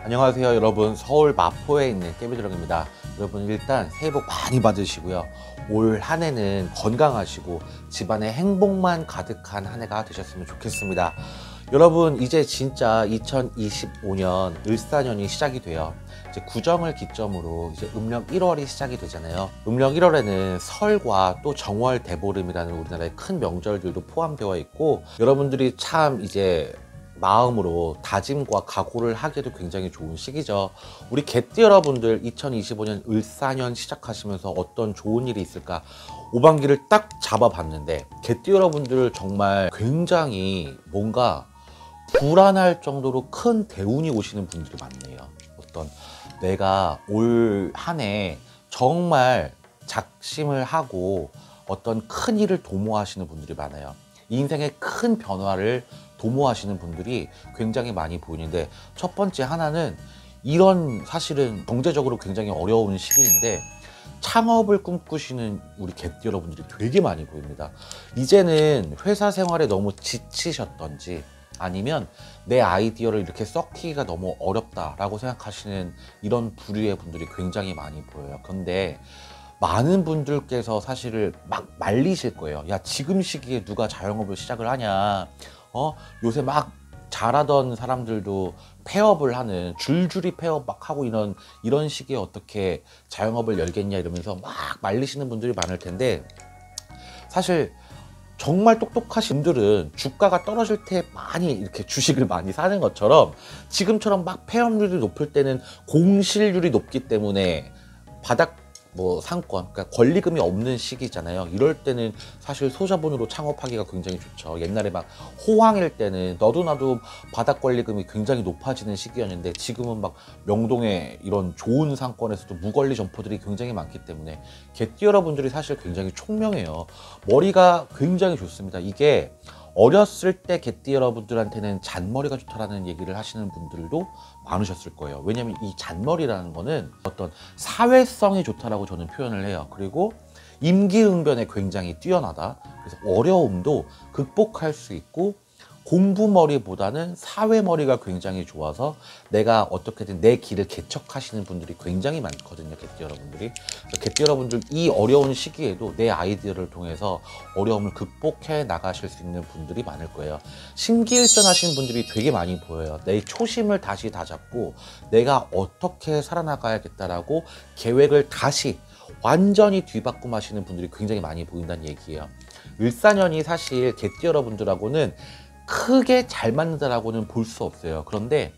안녕하세요 여러분, 서울 마포에 있는 깨비드럭입니다. 여러분 일단 새해 복 많이 받으시고요. 올 한 해는 건강하시고 집안에 행복만 가득한 한 해가 되셨으면 좋겠습니다. 여러분 이제 진짜 2025년 을사년이 시작이 돼요. 이제 구정을 기점으로 이제 음력 1월이 시작이 되잖아요. 음력 1월에는 설과 또 정월 대보름이라는 우리나라의 큰 명절들도 포함되어 있고, 여러분들이 참 이제 마음으로 다짐과 각오를 하기에도 굉장히 좋은 시기죠. 우리 개띠 여러분들 2025년 을사년 시작하시면서 어떤 좋은 일이 있을까 오반기를 딱 잡아봤는데, 개띠 여러분들 정말 굉장히 뭔가 불안할 정도로 큰 대운이 오시는 분들이 많네요. 어떤 내가 올 한 해 정말 작심을 하고 어떤 큰 일을 도모하시는 분들이 많아요. 인생의 큰 변화를 도모하시는 분들이 굉장히 많이 보이는데, 첫 번째 하나는 이런 사실은 경제적으로 굉장히 어려운 시기인데 창업을 꿈꾸시는 우리 개띠 여러분들이 되게 많이 보입니다. 이제는 회사 생활에 너무 지치셨던지 아니면 내 아이디어를 이렇게 썩히기가 너무 어렵다라고 생각하시는 이런 부류의 분들이 굉장히 많이 보여요. 그런데 많은 분들께서 사실을 막 말리실 거예요. 야, 지금 시기에 누가 자영업을 시작을 하냐, 요새 막 잘하던 사람들도 폐업을 하는, 줄줄이 폐업 막 하고 이런 시기에 어떻게 자영업을 열겠냐 이러면서 막 말리시는 분들이 많을 텐데, 사실 정말 똑똑하신 분들은 주가가 떨어질 때 많이 이렇게 주식을 많이 사는 것처럼 지금처럼 막 폐업률이 높을 때는 공실률이 높기 때문에 바닥 상권, 그러니까 권리금이 없는 시기잖아요. 이럴 때는 사실 소자본으로 창업하기가 굉장히 좋죠. 옛날에 막 호황일 때는 너도 나도 바닥 권리금이 굉장히 높아지는 시기였는데, 지금은 막 명동에 이런 좋은 상권에서도 무권리 점포들이 굉장히 많기 때문에 개띠 여러분들이 사실 굉장히 총명해요. 머리가 굉장히 좋습니다. 이게 어렸을 때 개띠 여러분들한테는 잔머리가 좋다라는 얘기를 하시는 분들도 많으셨을 거예요. 왜냐면 이 잔머리라는 거는 어떤 사회성이 좋다라고 저는 표현을 해요. 그리고 임기응변에 굉장히 뛰어나다. 그래서 어려움도 극복할 수 있고, 공부머리보다는 사회머리가 굉장히 좋아서 내가 어떻게든 내 길을 개척하시는 분들이 굉장히 많거든요, 개띠 여러분들이. 개띠 여러분들 이 어려운 시기에도 내 아이디어를 통해서 어려움을 극복해 나가실 수 있는 분들이 많을 거예요. 심기일전하시는 분들이 되게 많이 보여요. 내 초심을 다시 다잡고 내가 어떻게 살아나가야겠다라고 계획을 다시 완전히 뒤바꿈하시는 분들이 굉장히 많이 보인다는 얘기예요. 을사년이 사실 개띠 여러분들하고는 크게 잘 맞는다라고는 볼 수 없어요. 그런데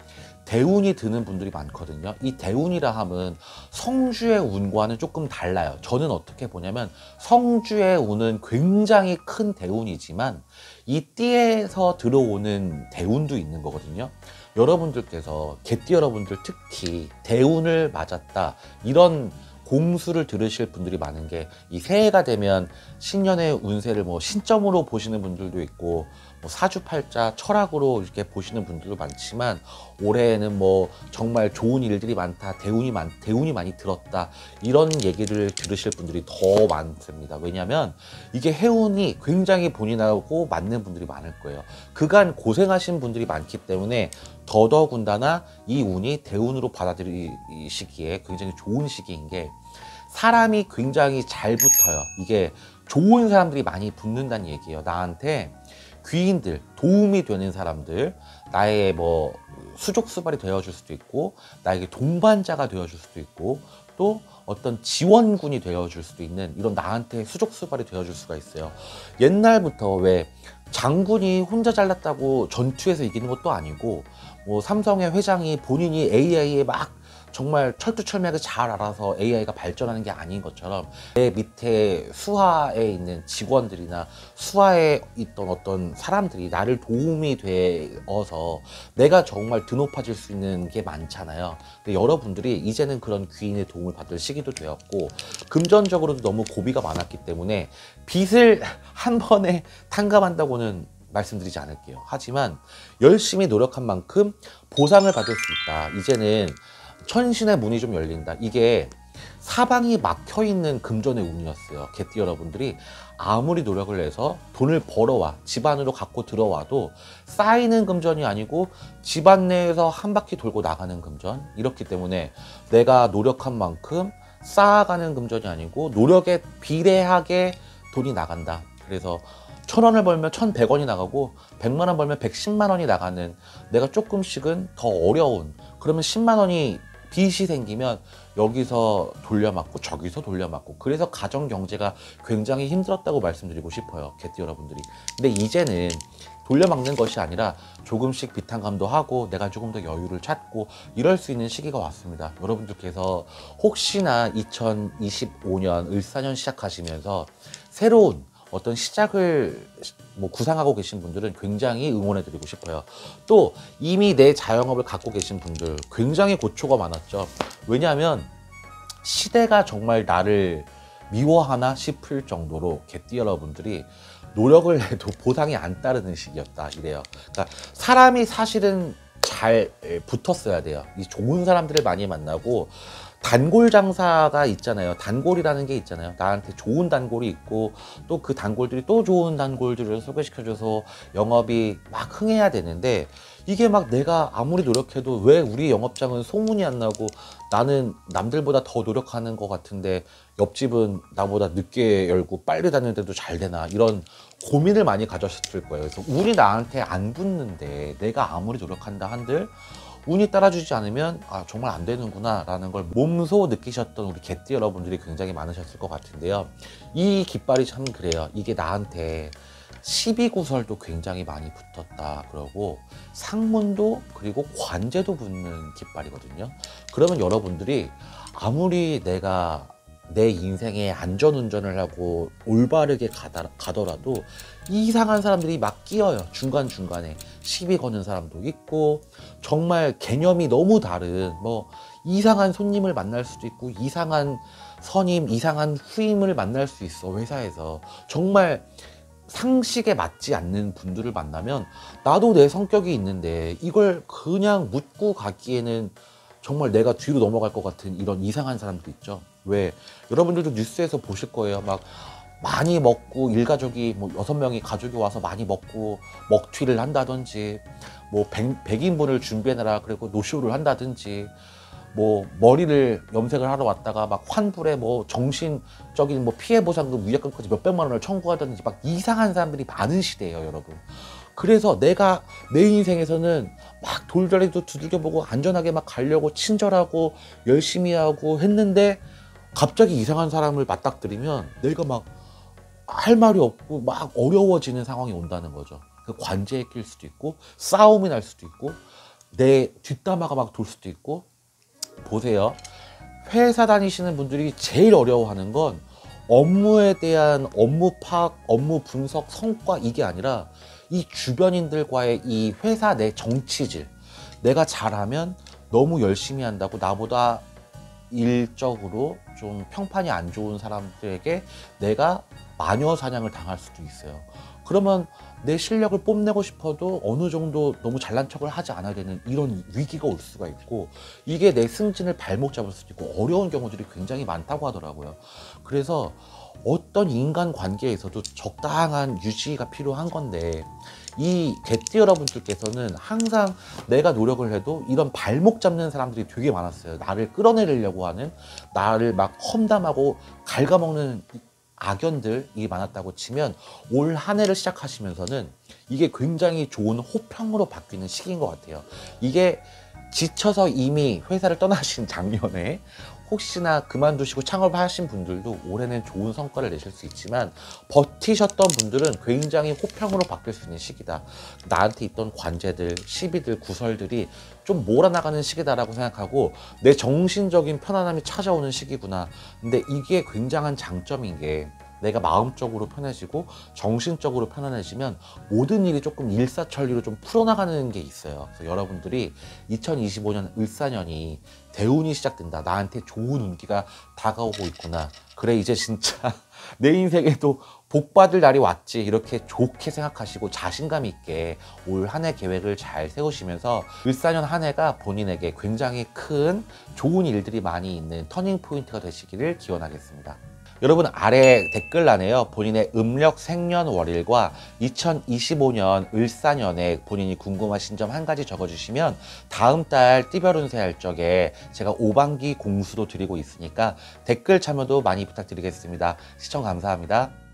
대운이 드는 분들이 많거든요. 이 대운이라 함은 성주의 운과는 조금 달라요. 저는 어떻게 보냐면 성주의 운은 굉장히 큰 대운이지만 이 띠에서 들어오는 대운도 있는 거거든요. 여러분들께서 개띠 여러분들 특히 대운을 맞았다 이런 공수를 들으실 분들이 많은 게, 이 새해가 되면 신년의 운세를 신점으로 보시는 분들도 있고 사주팔자 철학으로 이렇게 보시는 분들도 많지만, 올해에는 정말 좋은 일들이 많다, 대운이 많이 들었다 이런 얘기를 들으실 분들이 더 많습니다. 왜냐하면 이게 해운이 굉장히 본인하고 맞는 분들이 많을 거예요. 그간 고생하신 분들이 많기 때문에 더더군다나 이 운이 대운으로 받아들이시기에 굉장히 좋은 시기인 게, 사람이 굉장히 잘 붙어요. 이게 좋은 사람들이 많이 붙는다는 얘기예요. 나한테 귀인들, 도움이 되는 사람들, 나의 수족수발이 되어줄 수도 있고, 나에게 동반자가 되어줄 수도 있고, 또 어떤 지원군이 되어줄 수도 있는, 이런 나한테 수족수발이 되어줄 수가 있어요. 옛날부터 왜 장군이 혼자 잘났다고 전투에서 이기는 것도 아니고, 삼성의 회장이 본인이 AI에 막 정말 철두철미하게 잘 알아서 AI가 발전하는 게 아닌 것처럼, 내 밑에 수하에 있는 직원들이나 수하에 있던 어떤 사람들이 나를 도움이 되어서 내가 정말 드높아질 수 있는 게 많잖아요. 근데 여러분들이 이제는 그런 귀인의 도움을 받을 시기도 되었고, 금전적으로도 너무 고비가 많았기 때문에 빚을 한 번에 탕감한다고는 말씀드리지 않을게요. 하지만 열심히 노력한 만큼 보상을 받을 수 있다. 이제는 천신의 문이 좀 열린다. 이게 사방이 막혀있는 금전의 운이었어요. 개띠 여러분들이 아무리 노력을 해서 돈을 벌어와 집안으로 갖고 들어와도 쌓이는 금전이 아니고 집안 내에서 한 바퀴 돌고 나가는 금전. 이렇기 때문에 내가 노력한 만큼 쌓아가는 금전이 아니고 노력에 비례하게 돈이 나간다. 그래서 1,000원을 벌면 1,100원이 나가고 100만 원 벌면 110만 원이 나가는, 내가 조금씩은 더 어려운, 그러면 10만 원이 빚이 생기면 여기서 돌려막고 저기서 돌려막고, 그래서 가정 경제가 굉장히 힘들었다고 말씀드리고 싶어요, 개띠 여러분들이. 근데 이제는 돌려막는 것이 아니라 조금씩 비탄감도 하고 내가 조금 더 여유를 찾고 이럴 수 있는 시기가 왔습니다. 여러분들께서 혹시나 2025년 을사년 시작하시면서 새로운 어떤 시작을 구상하고 계신 분들은 굉장히 응원해 드리고 싶어요. 또 이미 내 자영업을 갖고 계신 분들 굉장히 고초가 많았죠. 왜냐하면 시대가 정말 나를 미워하나 싶을 정도로 개띠 여러분들이 노력을 해도 보상이 안 따르는 시기였다, 이래요. 그러니까 사람이 사실은 잘 붙었어야 돼요. 이 좋은 사람들을 많이 만나고, 단골 장사가 있잖아요. 단골이라는 게 있잖아요. 나한테 좋은 단골이 있고 또 그 단골들이 또 좋은 단골들을 소개시켜줘서 영업이 막 흥해야 되는데, 이게 막 내가 아무리 노력해도 왜 우리 영업장은 소문이 안 나고 나는 남들보다 더 노력하는 것 같은데 옆집은 나보다 늦게 열고 빨리 닫는데도 잘 되나, 이런 고민을 많이 가졌을 거예요. 그래서 운이 나한테 안 붙는데 내가 아무리 노력한다 한들 운이 따라주지 않으면 정말 안 되는구나 라는 걸 몸소 느끼셨던 우리 개띠 여러분들이 굉장히 많으셨을 것 같은데요. 이 깃발이 참 그래요. 이게 나한테 12구설도 굉장히 많이 붙었다 그러고 상문도 그리고 관제도 붙는 깃발이거든요. 그러면 여러분들이 아무리 내가 내 인생에 안전운전을 하고 올바르게 가더라도 이상한 사람들이 막 끼어요. 중간중간에 시비 거는 사람도 있고, 정말 개념이 너무 다른 이상한 손님을 만날 수도 있고, 이상한 선임, 이상한 후임을 만날 수 있어. 회사에서 정말 상식에 맞지 않는 분들을 만나면 나도 내 성격이 있는데 이걸 그냥 묻고 가기에는 정말 내가 뒤로 넘어갈 것 같은 이런 이상한 사람들 있죠. 왜? 여러분들도 뉴스에서 보실 거예요. 막 많이 먹고 일가족이 6명이 가족이 와서 많이 먹고 먹튀를 한다든지, 100인분을 준비해놔라 그리고 노쇼를 한다든지, 머리를 염색을 하러 왔다가 막 환불에 정신적인 피해 보상금 위약금까지 몇백만 원을 청구하다든지 막 이상한 사람들이 많은 시대예요, 여러분. 그래서 내가 내 인생에서는 막 돌다리도 두들겨보고 안전하게 막 가려고 친절하고 열심히 하고 했는데 갑자기 이상한 사람을 맞닥뜨리면 내가 막 할 말이 없고 막 어려워지는 상황이 온다는 거죠. 그 관제에 낄 수도 있고 싸움이 날 수도 있고 내 뒷담화가 막 돌 수도 있고. 보세요. 회사 다니시는 분들이 제일 어려워하는 건 업무에 대한 업무 파악, 업무 분석, 성과, 이게 아니라 이 주변인들과의 이 회사 내 정치질. 내가 잘하면 너무 열심히 한다고 나보다 일적으로 좀 평판이 안 좋은 사람들에게 내가 마녀 사냥을 당할 수도 있어요. 그러면 내 실력을 뽐내고 싶어도 어느 정도 너무 잘난 척을 하지 않아야 되는 이런 위기가 올 수가 있고, 이게 내 승진을 발목 잡을 수도 있고 어려운 경우들이 굉장히 많다고 하더라고요. 그래서 어떤 인간 관계에서도 적당한 유지가 필요한 건데, 이 개띠 여러분들께서는 항상 내가 노력을 해도 이런 발목 잡는 사람들이 되게 많았어요. 나를 끌어내리려고 하는, 나를 막 험담하고 갉아먹는 악연들이 많았다고 치면 올 한 해를 시작하시면서는 이게 굉장히 좋은 호평으로 바뀌는 시기인 것 같아요. 이게 지쳐서 이미 회사를 떠나신 작년에 혹시나 그만두시고 창업하신 분들도 올해는 좋은 성과를 내실 수 있지만, 버티셨던 분들은 굉장히 호평으로 바뀔 수 있는 시기다. 나한테 있던 관제들, 시비들, 구설들이 좀 몰아나가는 시기다라고 생각하고 내 정신적인 편안함이 찾아오는 시기구나. 근데 이게 굉장한 장점인 게, 내가 마음적으로 편해지고 정신적으로 편안해지면 모든 일이 조금 일사천리로 좀 풀어나가는 게 있어요. 그래서 여러분들이 2025년 을사년이 대운이 시작된다. 나한테 좋은 운기가 다가오고 있구나. 그래, 이제 진짜 내 인생에도 복 받을 날이 왔지 이렇게 좋게 생각하시고 자신감 있게 올 한 해 계획을 잘 세우시면서 을사년 한 해가 본인에게 굉장히 큰 좋은 일들이 많이 있는 터닝 포인트가 되시기를 기원하겠습니다. 여러분 아래 댓글란에요, 본인의 음력 생년월일과 2025년 을사년에 본인이 궁금하신 점 한 가지 적어주시면 다음 달 띠별 운세 할 적에 제가 5반기 공수도 드리고 있으니까 댓글 참여도 많이 부탁드리겠습니다. 시청 감사합니다.